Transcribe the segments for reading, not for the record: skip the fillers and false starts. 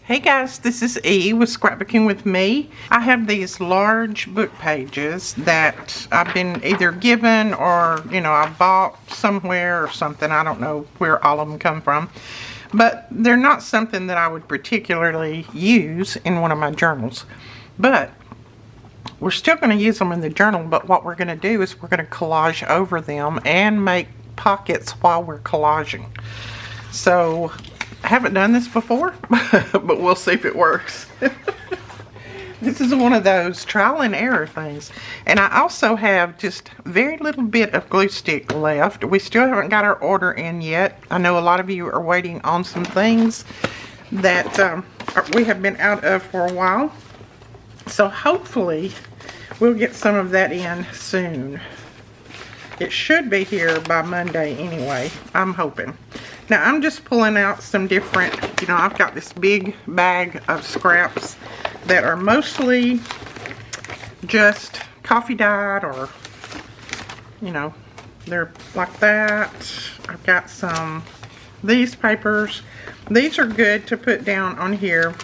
Hey guys, this is E with Scrapbooking with Me. I have these large book pages that I've been either given or, I bought somewhere or something. I don't know where all of them come from. But they're not something that I would particularly use in one of my journals. But we're still going to use them in the journal, but what we're going to do is we're going to collage over them and make pockets while we're collaging. So I haven't done this before, but we'll see if it works. This is one of those trial and error things. And I also have just very little bit of glue stick left. We still haven't got our order in yet. I know a lot of you are waiting on some things that we have been out of for a while. So hopefully we'll get some of that in soon. It should be here by Monday anyway, I'm hoping. Now I'm just pulling out some different, I've got this big bag of scraps that are mostly just coffee dyed or, they're like that. I've got these papers. These are good to put down on here.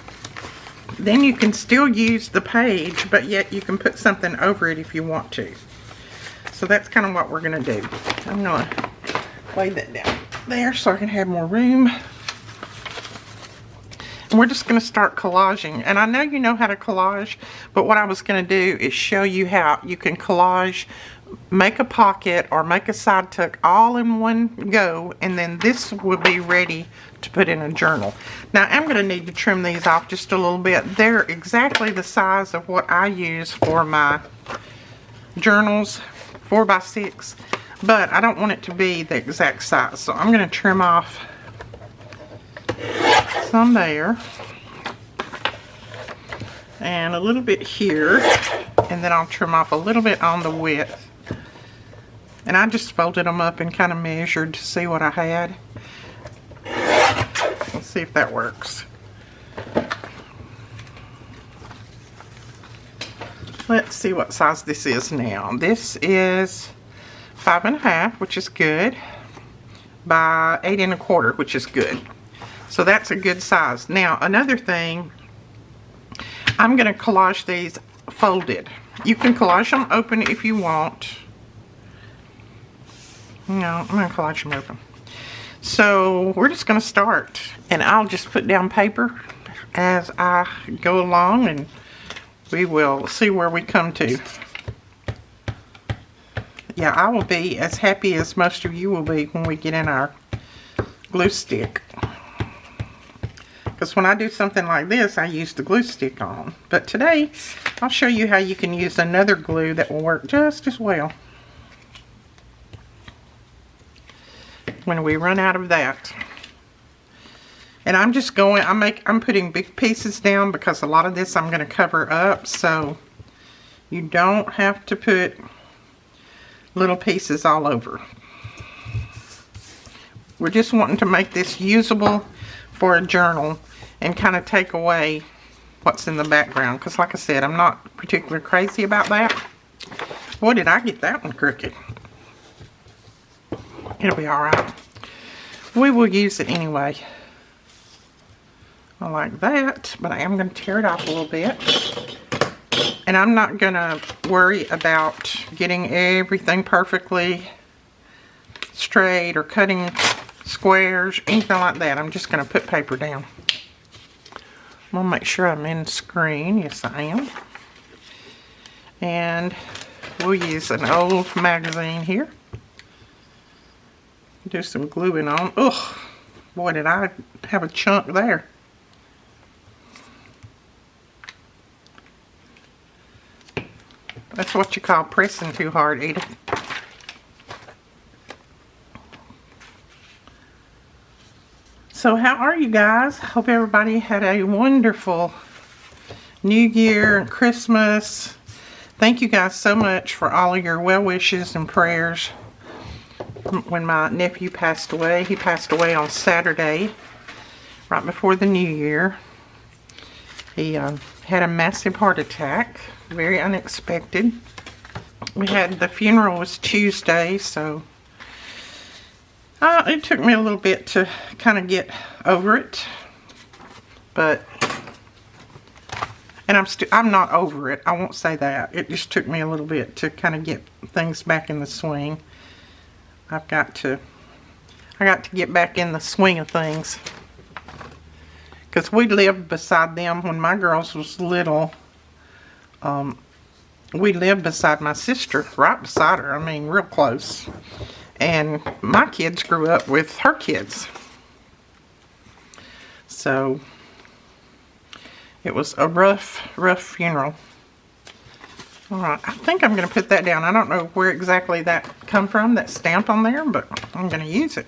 Then you can still use the page, but yet you can put something over it if you want to. So that's kind of what we're going to do. I'm going to lay that down there so I can have more room. And we're just going to start collaging. And I know you know how to collage, but what I was going to do is show you how you can collage, make a pocket or make a side tuck all in one go, and then this will be ready to put in a journal. Now I'm going to need to trim these off just a little bit. They're exactly the size of what I use for my journals, 4x6, but I don't want it to be the exact size, so I'm going to trim off some there and a little bit here, and then I'll trim off a little bit on the width. And I just folded them up and kind of measured to see what I had. Let's see if that works. Let's see what size this is now. This is 5.5, which is good, by 8 1/4, which is good. So that's a good size. Now another thing, I'm going to collage these folded. You can collage them open if you want. No, I'm going to collage them open. So we're just going to start, and I'll just put down paper as I go along, and we will see where we come to. Yeah, I will be as happy as most of you will be when we get in our glue stick. Because when I do something like this, I use the glue stick on. But today, I'll show you how you can use another glue that will work just as well when we run out of that. And I'm just going, I'm putting big pieces down because a lot of this I'm going to cover up, so you don't have to put little pieces all over. We're just wanting to make this usable for a journal and kind of take away what's in the background, because like I said, I'm not particularly crazy about that. Boy, did I get that one crooked. It'll be alright. We will use it anyway. I like that, but I am going to tear it off a little bit. And I'm not going to worry about getting everything perfectly straight or cutting squares, anything like that. I'm just going to put paper down. I'm going to make sure I'm in screen. Yes, I am. And we'll use an old magazine here. Do some gluing on. Ugh, boy, did I have a chunk there. That's what you call pressing too hard, Edith. So how are you guys? Hope everybody had a wonderful New Year and Christmas. Thank you guys so much for all of your well wishes and prayers. When my nephew passed away, he passed away on Saturday, right before the New Year. He had a massive heart attack, very unexpected. The funeral was Tuesday, so it took me a little bit to kind of get over it. But And I'm not over it. I won't say that. It just took me a little bit to kind of get things back in the swing. I got to get back in the swing of things. Because we lived beside them when my girls was little. We lived beside my sister, right beside her. I mean, real close. And my kids grew up with her kids. So it was a rough funeral. Alright, I think I'm going to put that down. I don't know where exactly that come from, that stamp on there, but I'm going to use it.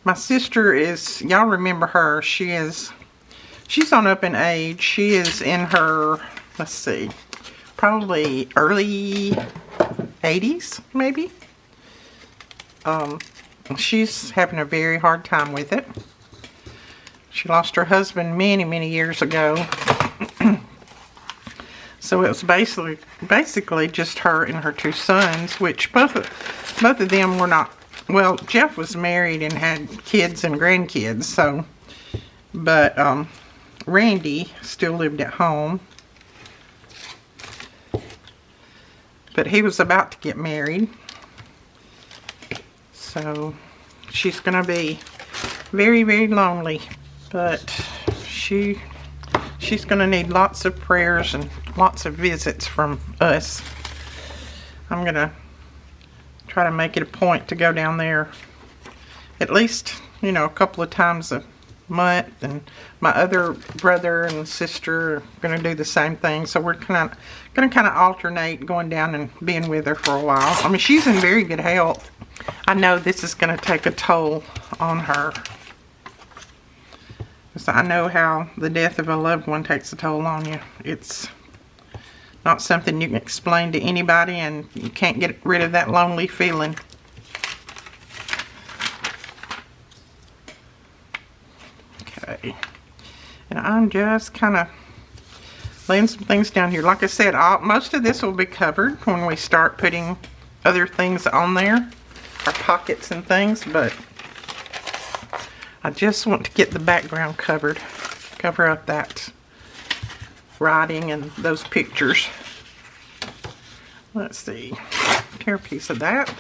My sister is, y'all remember her, she's on up in age. She is in her, let's see, probably early 80s, maybe. She's having a very hard time with it. She lost her husband many years ago. So it was basically just her and her 2 sons, which both of them were not, well, Jeff was married and had kids and grandkids, so, but Randy still lived at home. But he was about to get married. So she's going to be very lonely. But she's going to need lots of prayers and lots of visits from us. I'm going to try to make it a point to go down there at least, you know, a couple of times a month. And my other brother and sister are going to do the same thing. So we're going to kind of alternate going down and being with her for a while. I mean, she's in very good health. I know this is going to take a toll on her. So I know how the death of a loved one takes a toll on you. It's not something you can explain to anybody, and you can't get rid of that lonely feeling. Okay. And I'm just kind of laying some things down here. Like I said, most of this will be covered when we start putting other things on there. Our pockets and things, but I just want to get the background covered. Cover up that writing and those pictures. Let's see. Tear a piece of that.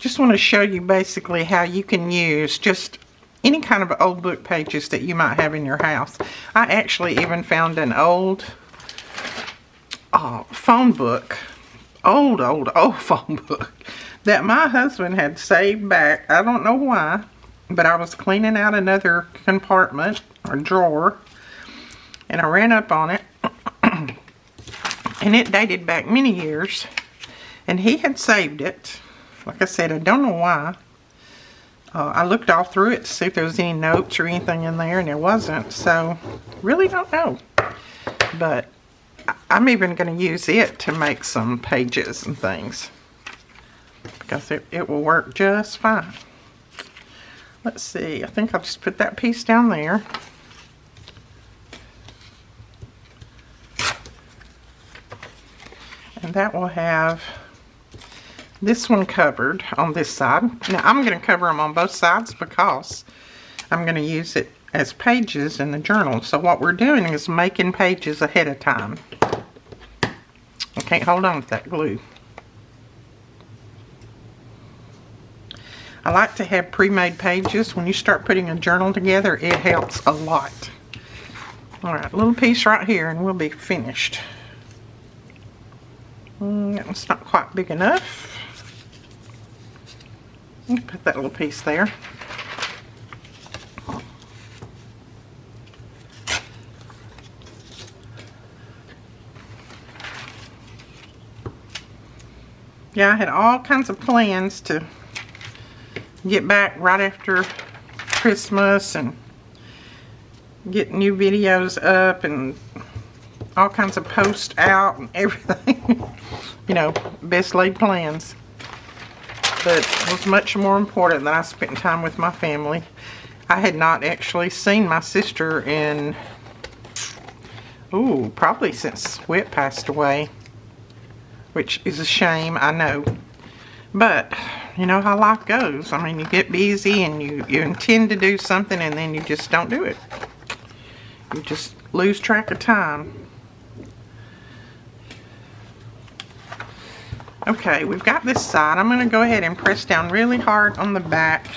Just want to show you basically how you can use just any kind of old book pages that you might have in your house. I actually even found an old phone book. Old phone book that my husband had saved back. I don't know why, but I was cleaning out another compartment or drawer, and I ran up on it, and it dated back many years, and he had saved it. Like I said, I don't know why. I looked all through it to see if there was any notes or anything in there, and there wasn't, so really don't know. But I'm even going to use it to make some pages and things, because it will work just fine. Let's see, I think I'll just put that piece down there. And that will have this one covered on this side. Now I'm going to cover them on both sides because I'm going to use it as pages in the journal. So what we're doing is making pages ahead of time. I can't hold on with that glue. I like to have pre-made pages. When you start putting a journal together, it helps a lot. Alright, a little piece right here and we'll be finished. That one's not quite big enough. Put that little piece there. Yeah, I had all kinds of plans to get back right after Christmas and get new videos up and all kinds of posts out and everything. You know, best laid plans. But it was much more important that I spent time with my family. I had not actually seen my sister in, probably since Whit passed away. Which is a shame, I know. But you know how life goes. I mean, you get busy and you intend to do something and then you just don't do it. You just lose track of time. Okay, we've got this side. I'm going to go ahead and press down really hard on the back.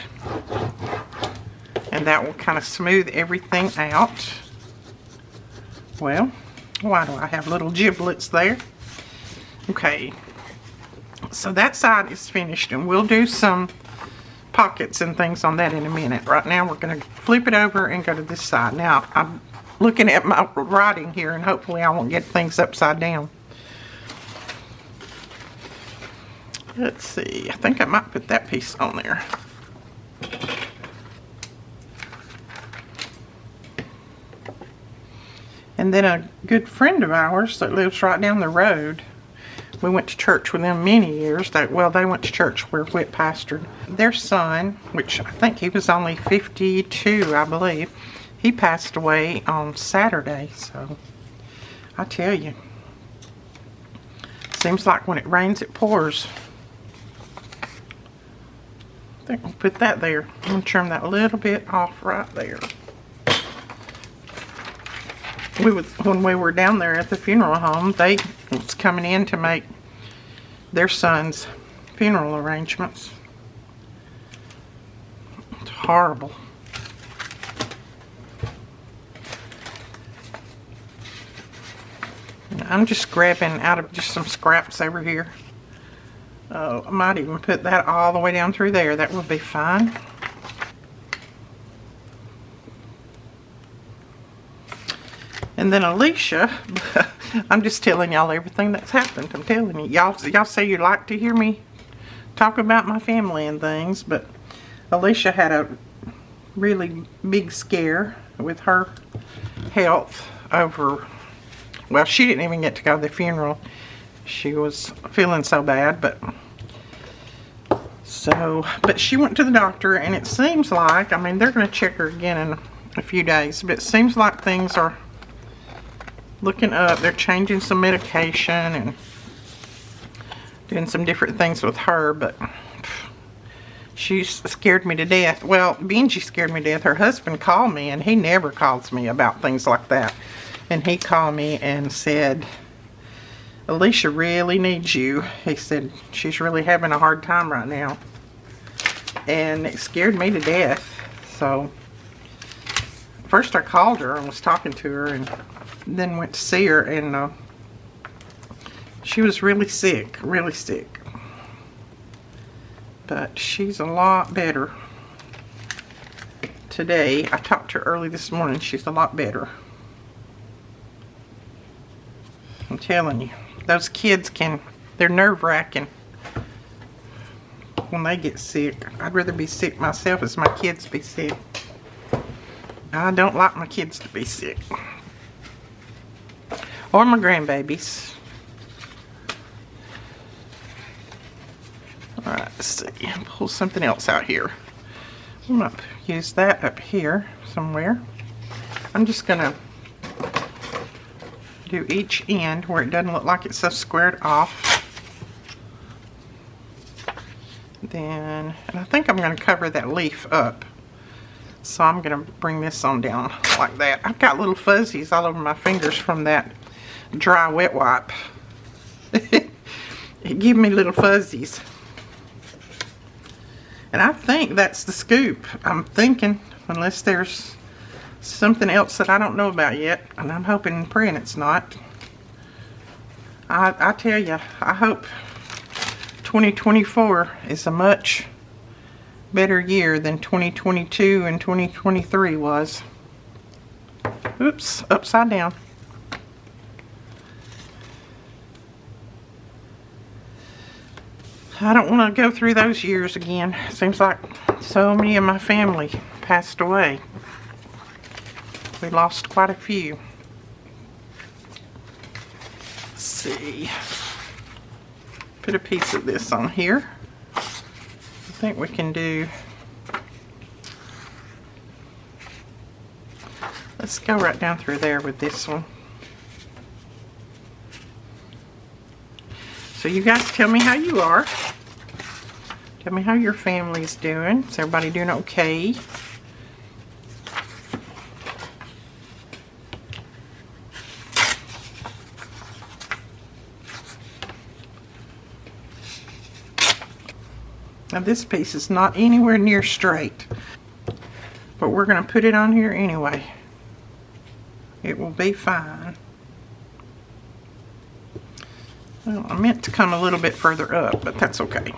And that will kind of smooth everything out. Well, why do I have little giblets there? Okay, so that side is finished, and we'll do some pockets and things on that in a minute. Right now we're going to flip it over and go to this side. Now, I'm looking at my writing here, and hopefully I won't get things upside down. Let's see, I think I might put that piece on there. And then a good friend of ours that lives right down the road, we went to church with them many years. They went to church where Whit pastored. Their son, which I think he was only 52, I believe, he passed away on Saturday. So I tell you, seems like when it rains, it pours. I think we'll put that there. I'm going to trim that a little bit off right there. When we were down there at the funeral home, they was coming in to make their son's funeral arrangements. It's horrible. I'm just grabbing out of just some scraps over here. Oh, I might even put that all the way down through there. That would be fine. And then Alicia, I'm just telling y'all everything that's happened. I'm telling you. Y'all say you like to hear me talk about my family and things, but Alicia had a really big scare with her health over, well, she didn't even get to go to the funeral. She was feeling so bad, but she went to the doctor, and it seems like, I mean, they're going to check her again in a few days, but it seems like things are looking up. They're changing some medication and doing some different things with her, but she scared me to death. Well, Benji scared me to death. Her husband called me, and he never calls me about things like that. And he called me and said, Alicia really needs you. He said, she's really having a hard time right now. And it scared me to death. So, first I called her and was talking to her, and then went to see her, and she was really sick, but she's a lot better today. I talked to her early this morning. She's a lot better. I'm telling you, those kids they're nerve-wracking when they get sick. I'd rather be sick myself as my kids be sick. I don't like my kids to be sick. Or my grandbabies. Alright, let's see. Pull something else out here. I'm going to use that up here somewhere. I'm just going to do each end where it doesn't look like it's so squared off. Then, and I think I'm going to cover that leaf up. So I'm going to bring this on down like that. I've got little fuzzies all over my fingers from that dry wet wipe. It gave me little fuzzies. And I think that's the scoop. I'm thinking, unless there's something else that I don't know about yet, and I'm hoping and praying it's not. I tell you, I hope 2024 is a much better year than 2022 and 2023 was. Oops, upside down. I don't want to go through those years again. Seems like so many of my family passed away. We lost quite a few. Let's see. Put a piece of this on here. I think we can do... Let's go right down through there with this one. So you guys tell me how you are. Tell me how your family's doing. Is everybody doing okay? Now this piece is not anywhere near straight, but we're going to put it on here anyway. It will be fine. Well, I meant to come a little bit further up, but that's okay.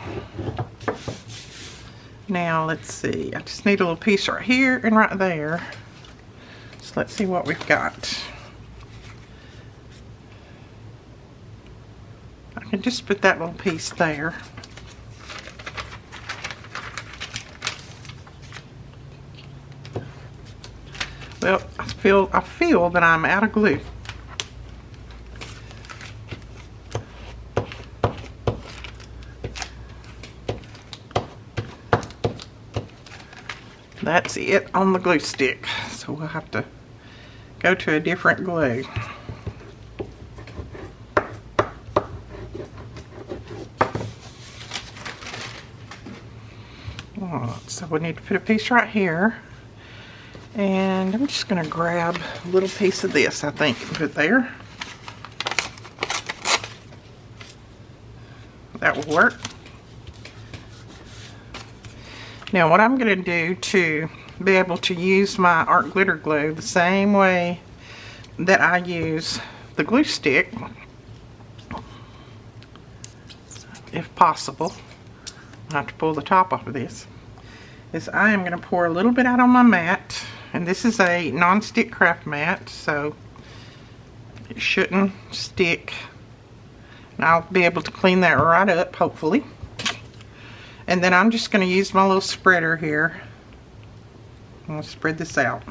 Now let's see, I just need a little piece right here and right there. So let's see what we've got. I can just put that little piece there. Well, I feel that I'm out of glue. That's it on the glue stick. So we'll have to go to a different glue. So we need to put a piece right here. And I'm just going to grab a little piece of this, I think, and put there. That will work. Now what I'm going to do to be able to use my art glitter glue the same way that I use the glue stick, if possible, I have to pull the top off of this, is I am going to pour a little bit out on my mat. And this is a non-stick craft mat, so it shouldn't stick. And I'll be able to clean that right up, hopefully. And then I'm just going to use my little spreader here. I'm going to spread this out.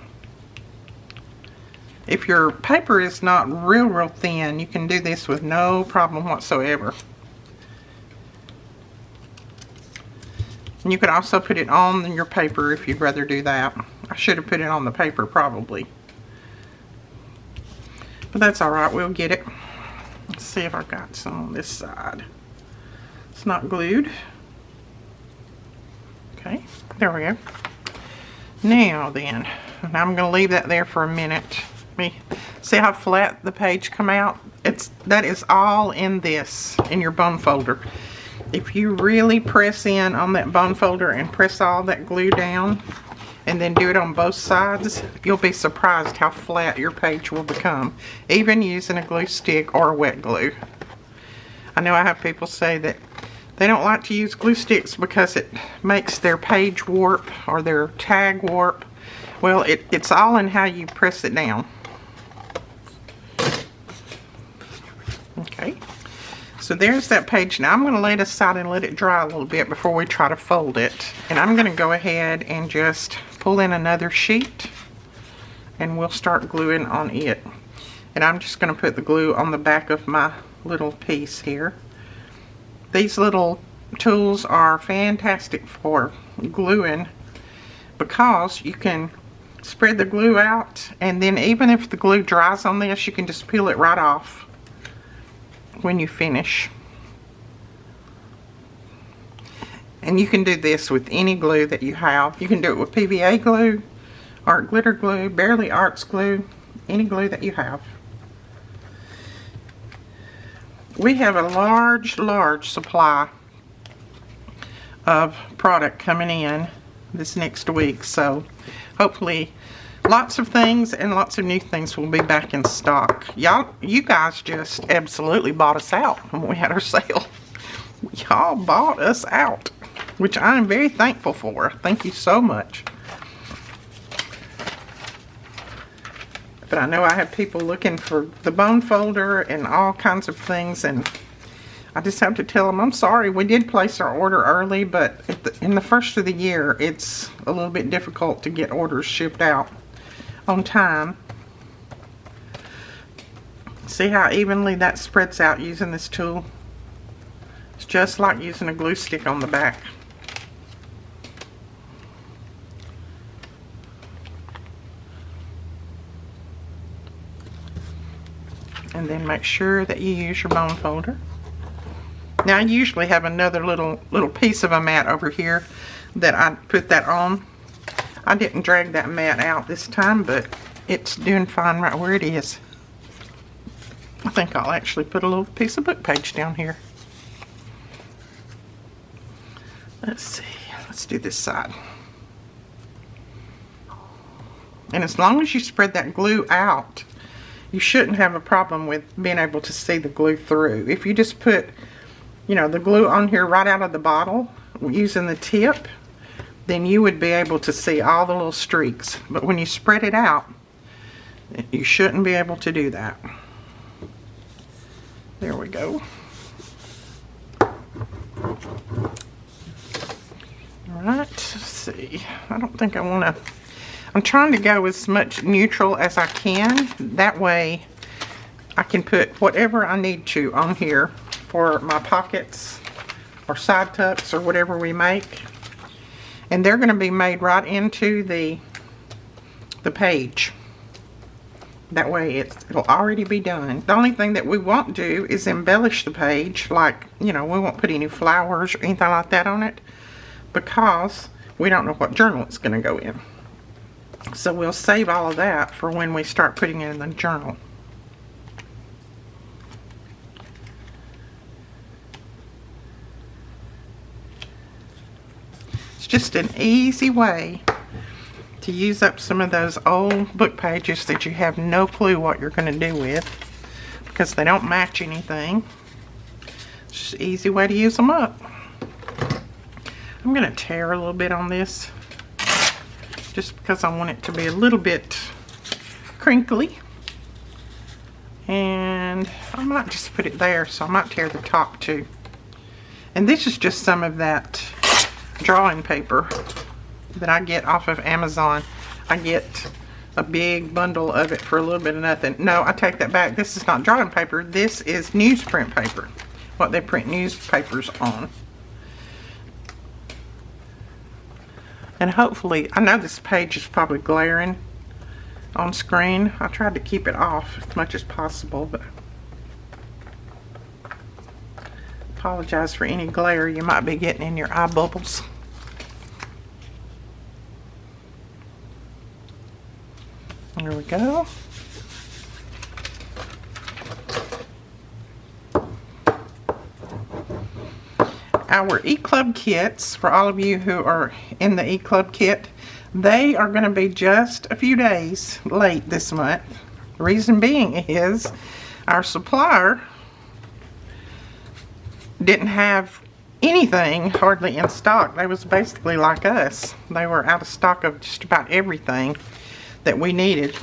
If your paper is not real thin, you can do this with no problem whatsoever. And you could also put it on your paper if you'd rather do that. I should have put it on the paper probably. But that's alright, we'll get it. Let's see if I've got some on this side. It's not glued. Okay, there we go. Now then, and I'm going to leave that there for a minute. See how flat the page come out? That is all in this, in your bone folder. If you really press in on that bone folder and press all that glue down and then do it on both sides, you'll be surprised how flat your page will become, even using a glue stick or wet glue. I know I have people say that they don't like to use glue sticks because it makes their page warp or their tag warp. Well, it's all in how you press it down. Okay. So there's that page. Now I'm going to lay it aside and let it dry a little bit before we try to fold it. And I'm going to go ahead and just pull in another sheet and we'll start gluing on it. And I'm just going to put the glue on the back of my little piece here. These little tools are fantastic for gluing because you can spread the glue out, and then even if the glue dries on this, you can just peel it right off when you finish. And you can do this with any glue that you have. You can do it with PVA glue, art glitter glue, Barely Arts glue, any glue that you have. We have a large supply of product coming in this next week, so hopefully lots of things and lots of new things will be back in stock. You guys just absolutely bought us out when we had our sale. Y'all bought us out, which I'm very thankful for. Thank you so much. But I know I have people looking for the bone folder and all kinds of things, and I just have to tell them, I'm sorry, we did place our order early, but in the first of the year, it's a little bit difficult to get orders shipped out on time. See how evenly that spreads out using this tool? It's just like using a glue stick on the back. And then make sure that you use your bone folder. Now I usually have another little piece of a mat over here that I put that on. I didn't drag that mat out this time, but it's doing fine right where it is. I think I'll actually put a little piece of book page down here. Let's see, let's do this side. And as long as you spread that glue out, you shouldn't have a problem with being able to see the glue through. If you just put, you know, the glue on here right out of the bottle using the tip, then you would be able to see all the little streaks. But when you spread it out, you shouldn't be able to do that. There we go. Alright, let's see. I don't think I want to... I'm trying to go as much neutral as I can. That way I can put whatever I need to on here for my pockets or side tucks or whatever we make. And they're going to be made right into the page. That way it'll already be done. The only thing that we won't do is embellish the page. Like, you know, we won't put any flowers or anything like that on it, because we don't know what journal it's going to go in. So we'll save all of that for when we start putting it in the journal. It's just an easy way to use up some of those old book pages that you have no clue what you're going to do with, because they don't match anything. It's just an easy way to use them up. I'm going to tear a little bit on this, just because I want it to be a little bit crinkly. And I might just put it there, so I might tear the top too. And this is just some of that drawing paper that I get off of Amazon. I get a big bundle of it for a little bit of nothing. No, I take that back. This is not drawing paper. This is newsprint paper. What they print newspapers on. And hopefully, I know this page is probably glaring on screen. I tried to keep it off as much as possible, but apologize for any glare you might be getting in your eye bubbles. There we go. Our E-Club kits, for all of you who are in the E-Club kit, they are going to be just a few days late this month. The reason being is our supplier didn't have anything hardly in stock. They was basically like us. They were out of stock of just about everything that we needed.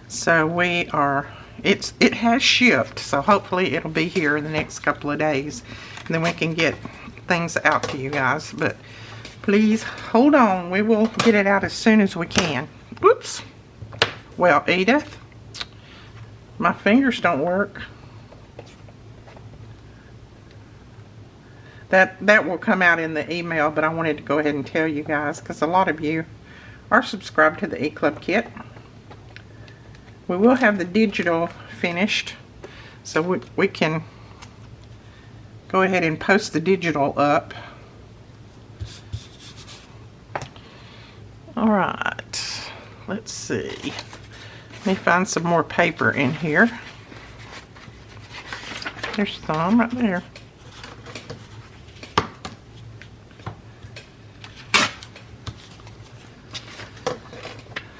So we are, it has shipped, so hopefully it'll be here in the next couple of days, and then we can get things out to you guys. But please hold on, we will get it out as soon as we can. Whoops. Well, Edith, my fingers don't work. That will come out in the email, but I wanted to go ahead and tell you guys, because a lot of you are subscribed to the E-Club kit. We will have the digital finished, so we can go ahead and post the digital up. Alright, let's see. Let me find some more paper in here. There's some right there.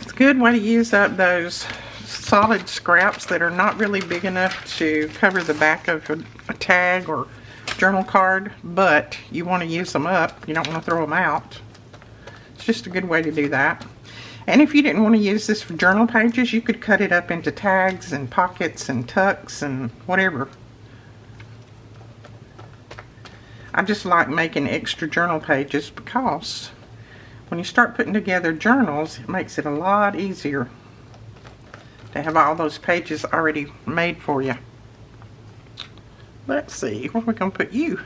It's a good way to use up those solid scraps that are not really big enough to cover the back of a tag or journal card, but you want to use them up. You don't want to throw them out. It's just a good way to do that. And if you didn't want to use this for journal pages, you could cut it up into tags and pockets and tucks and whatever. I just like making extra journal pages because when you start putting together journals, it makes it a lot easier to have all those pages already made for you. Let's see, where are we going to put you?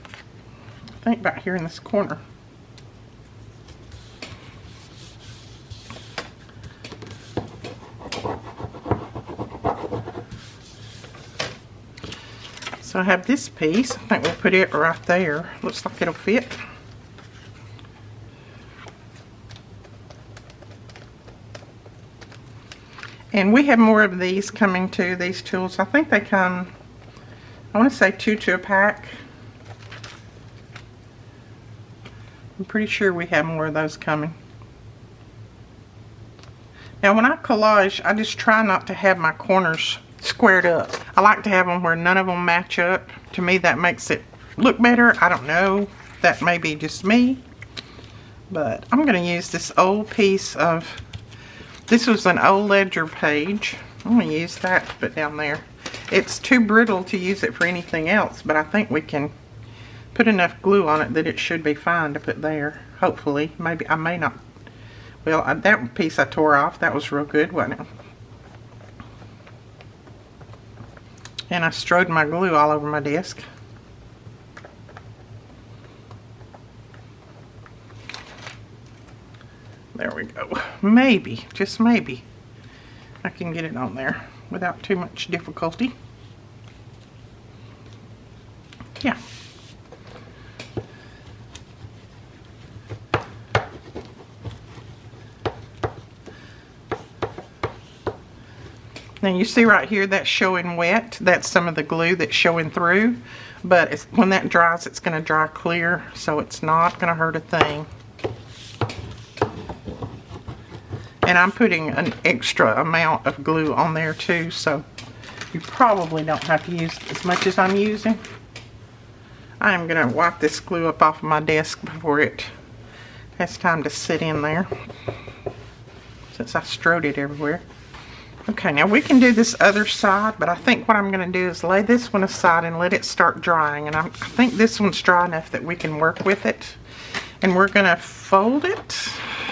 I think about here in this corner. So I have this piece. I think we'll put it right there. Looks like it'll fit. And we have more of these coming too, these tools. I think they come, I want to say 2 to a pack. I'm pretty sure we have more of those coming. Now when I collage, I just try not to have my corners squared up. I like to have them where none of them match up. To me that makes it look better. I don't know, that may be just me. But I'm going to use this old piece of, this was an old ledger page. I'm going to use that to put down there. It's too brittle to use it for anything else, but I think we can put enough glue on it that it should be fine to put there. Hopefully. Maybe, I may not. Well, that piece I tore off, that was real good, wasn't it? And I strode my glue all over my desk. There we go. Maybe, just maybe, I can get it on there without too much difficulty. Yeah. Now you see right here that's showing wet. That's some of the glue that's showing through. But when that dries, it's going to dry clear, so it's not going to hurt a thing. And I'm putting an extra amount of glue on there too, so you probably don't have to use as much as I'm using. I am going to wipe this glue up off of my desk before it has time to sit in there, since I strode it everywhere. Okay, now we can do this other side, but I think what I'm going to do is lay this one aside and let it start drying. And I think this one's dry enough that we can work with it. And we're going to fold it,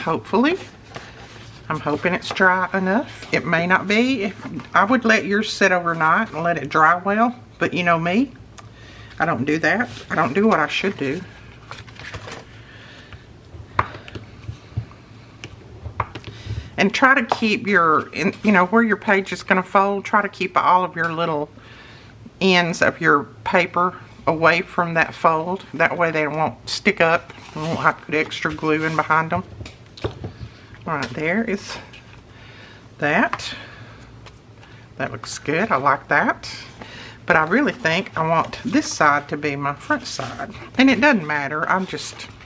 hopefully. I'm hoping it's dry enough. It may not be. I would let yours sit overnight and let it dry well, but you know me, I don't do that. I don't do what I should do. And try to keep your, you know, where your page is going to fold, try to keep all of your little ends of your paper away from that fold. That way they won't stick up. You won't have to put extra glue in behind them. Alright, there is that. That looks good. I like that. But I really think I want this side to be my front side. And it doesn't matter.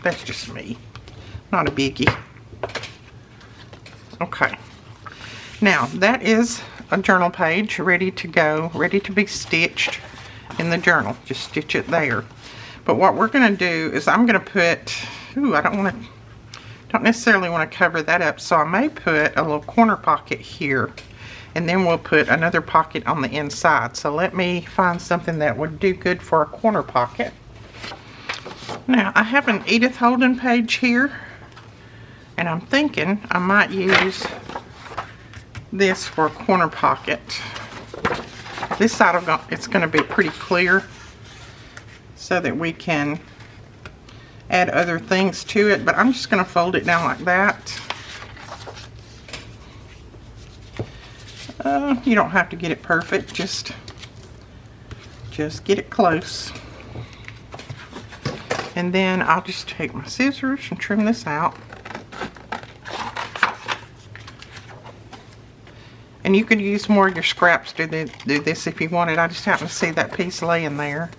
That's just me. Not a biggie. Okay. Now, that is a journal page ready to go, ready to be stitched in the journal. Just stitch it there. But what we're going to do is I'm going to put, I don't necessarily want to cover that up, so I may put a little corner pocket here, and then we'll put another pocket on the inside. So let me find something that would do good for a corner pocket. Now I have an Edith Holden page here, and I'm thinking I might use this for a corner pocket. This side it's going to be pretty clear so that we can add other things to it, but I'm just going to fold it down like that. You don't have to get it perfect, just get it close. And then I'll just take my scissors and trim this out. And you could use more of your scraps to do this if you wanted. I just happen to see that piece laying there.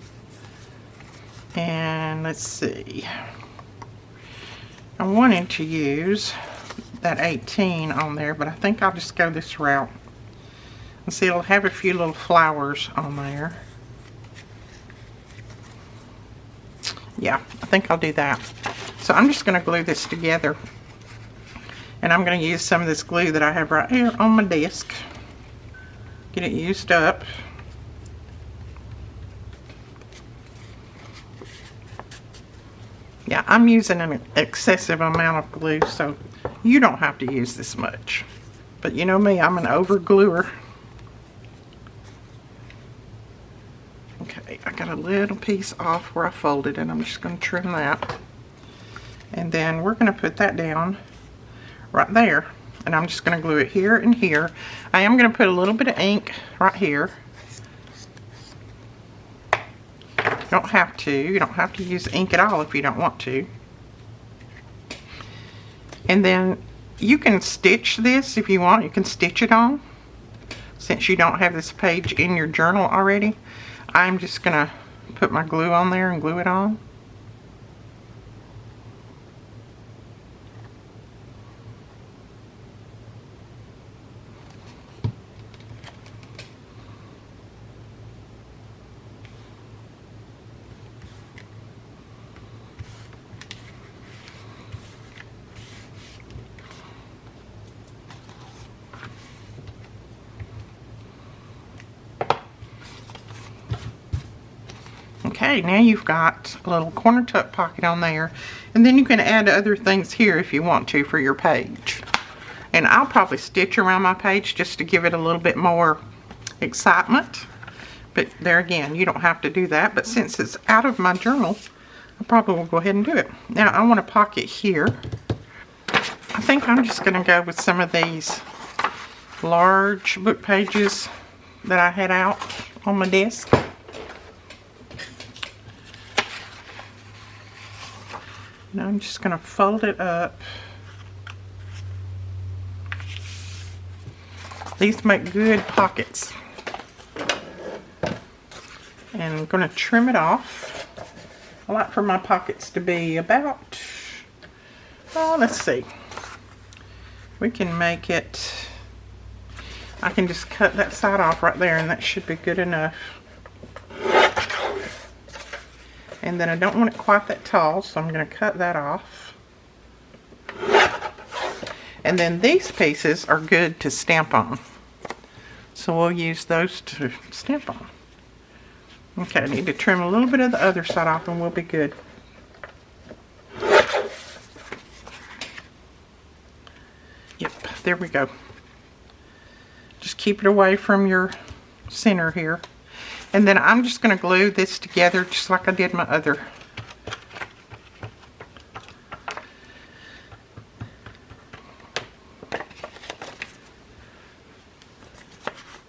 And let's see. I wanted to use that 18 on there, but I think I'll just go this route. And see, it'll have a few little flowers on there. Yeah, I think I'll do that. So I'm just going to glue this together. And I'm going to use some of this glue that I have right here on my desk. Get it used up. Yeah, I'm using an excessive amount of glue, so you don't have to use this much. But you know me, I'm an over gluer. Okay, I got a little piece off where I folded, and I'm just going to trim that. And then we're going to put that down right there. And I'm just going to glue it here and here. I am going to put a little bit of ink right here. Don't have to. You don't have to use ink at all if you don't want to. And then you can stitch this if you want. You can stitch it on. Since you don't have this page in your journal already, I'm just going to put my glue on there and glue it on. Okay, now you've got a little corner tuck pocket on there, and then you can add other things here if you want to for your page. And I'll probably stitch around my page just to give it a little bit more excitement. But there again, you don't have to do that. But since it's out of my journal, I probably will go ahead and do it. Now I want a pocket here. I think I'm just going to go with some of these large book pages that I had out on my desk. Now I'm just going to fold it up. These make good pockets. And I'm going to trim it off. I like for my pockets to be about, oh, let's see. We can make it, I can just cut that side off right there and that should be good enough. And then I don't want it quite that tall, so I'm going to cut that off. And then these pieces are good to stamp on. So we'll use those to stamp on. Okay, I need to trim a little bit of the other side off and we'll be good. Yep, there we go. Just keep it away from your center here. And then I'm just going to glue this together just like I did my other.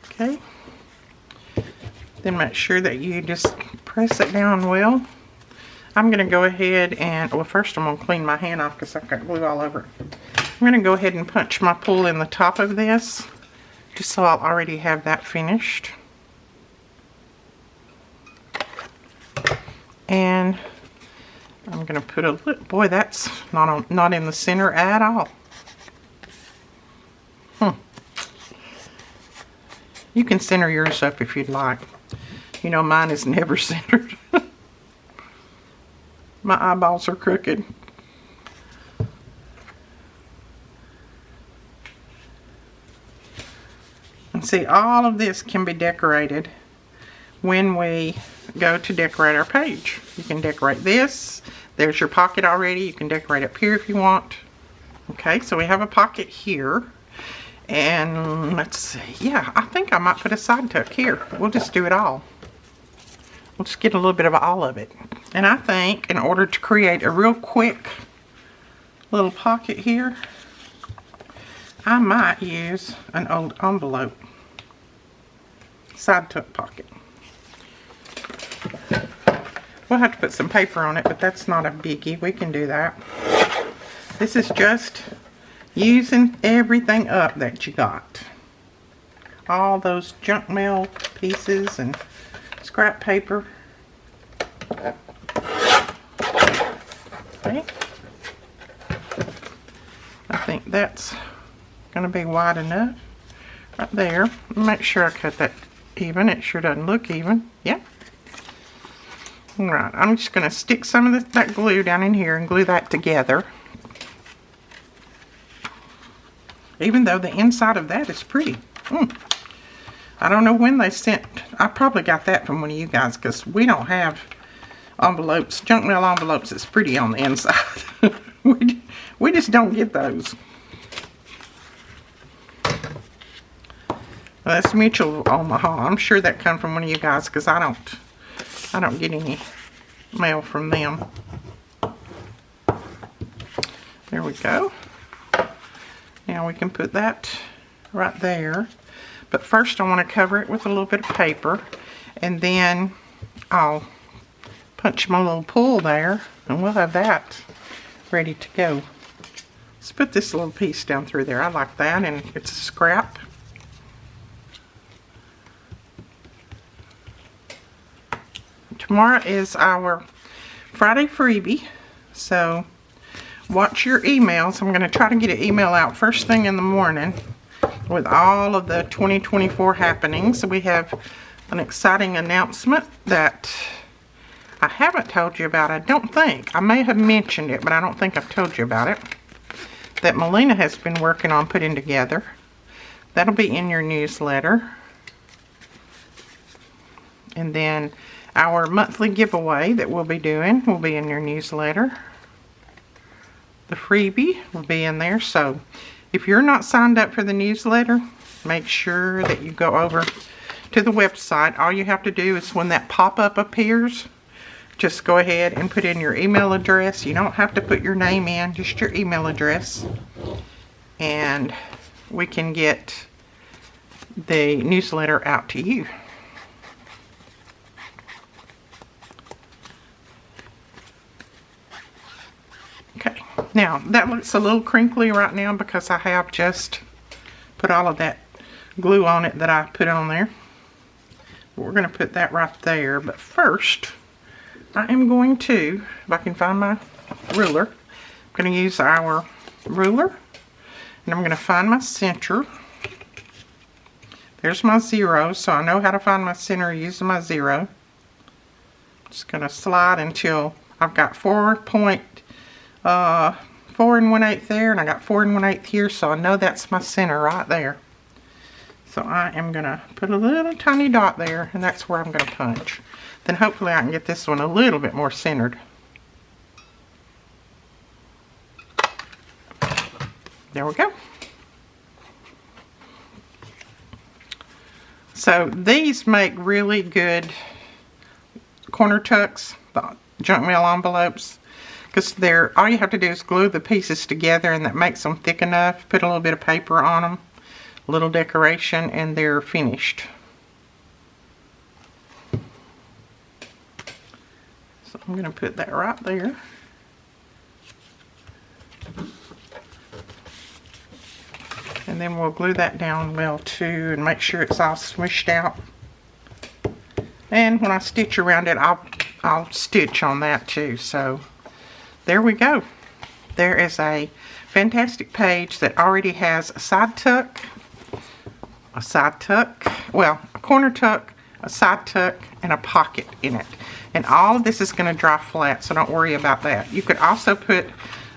Okay. Then make sure that you just press it down well. I'm going to go ahead and, well, first I'm going to clean my hand off because I've got glue all over it. I'm going to go ahead and punch my pull in the top of this just so I'll already have that finished. And I'm going to put a little, boy, that's not in the center at all. You can center yours up if you'd like. You know, mine is never centered. My eyeballs are crooked. And see, all of this can be decorated when we go to decorate our page. You can decorate this. There's your pocket already. You can decorate up here if you want. Okay, so we have a pocket here. And let's see. Yeah, I think I might put a side tuck here. We'll just do it all. We'll just get a little bit of all of it. And I think in order to create a real quick little pocket here, I might use an old envelope side tuck pocket. We'll have to put some paper on it, but that's not a biggie. We can do that. This is just using everything up that you got. All those junk mail pieces and scrap paper. Okay. I think that's going to be wide enough right there. Make sure I cut that even. It sure doesn't look even. Yeah. Alright, I'm just going to stick some of that glue down in here and glue that together. Even though the inside of that is pretty. I don't know when they sent, I probably got that from one of you guys because we don't have envelopes, junk mail envelopes that's pretty on the inside. we just don't get those. Well, that's Mutual Omaha. I'm sure that come from one of you guys because I don't get any mail from them. There we go. Now we can put that right there. But first I want to cover it with a little bit of paper. And then I'll punch my little pull there, and we'll have that ready to go. Let's put this little piece down through there. I like that, and it's a scrap. Tomorrow is our Friday freebie, so watch your emails. I'm going to try to get an email out first thing in the morning with all of the 2024 happenings. We have an exciting announcement that I haven't told you about, I don't think. I may have mentioned it, but I don't think I've told you about it. That Melina has been working on putting together. That'll be in your newsletter. And then our monthly giveaway that we'll be doing will be in your newsletter. The freebie will be in there. So if you're not signed up for the newsletter, make sure that you go over to the website. All you have to do is when that pop-up appears, just go ahead and put in your email address. You don't have to put your name in, just your email address. And we can get the newsletter out to you. Okay, now that looks a little crinkly right now because I have just put all of that glue on it that I put on there. We're going to put that right there, but first I am going to, if I can find my ruler, I'm going to use our ruler, and I'm going to find my center. There's my 0, so I know how to find my center using my 0. Just going to slide until I've got 4 1/8 there, and I got 4 1/8 here, so I know that's my center right there. So I am going to put a little tiny dot there, and that's where I'm going to punch. Then hopefully I can get this one a little bit more centered. There we go. So these make really good corner tucks, the junk mail envelopes, because they're, all you have to do is glue the pieces together, and that makes them thick enough. Put a little bit of paper on them, a little decoration, and they're finished. So I'm going to put that right there. And then we'll glue that down well too, and make sure it's all smushed out. And when I stitch around it, I'll stitch on that too. So there we go. There is a fantastic page that already has a side tuck, well, a corner tuck, a side tuck, and a pocket in it. And all of this is going to dry flat, so don't worry about that. You could also put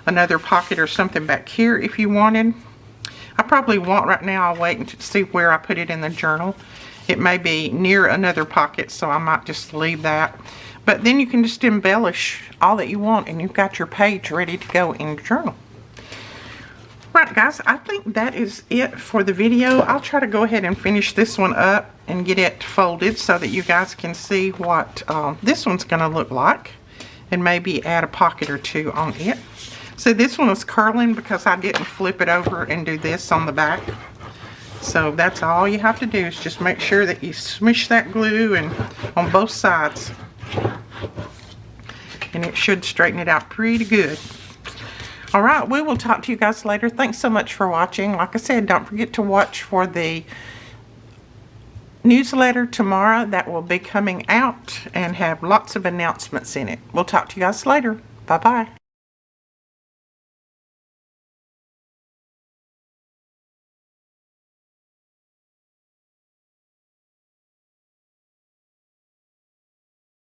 another pocket or something back here if you wanted. I probably won't right now. I'll wait and see where I put it in the journal. It may be near another pocket, so I might just leave that. But then you can just embellish all that you want, and you've got your page ready to go in your journal. Right, guys, I think that is it for the video. I'll try to go ahead and finish this one up and get it folded so that you guys can see what this one's going to look like, and maybe add a pocket or two on it. So this one was curling because I didn't flip it over and do this on the back. So that's all you have to do, is just make sure that you smush that glue and on both sides. And it should straighten it out pretty good. Alright, we will talk to you guys later. Thanks so much for watching. Like I said, don't forget to watch for the newsletter tomorrow. That will be coming out and have lots of announcements in it. We'll talk to you guys later. Bye-bye.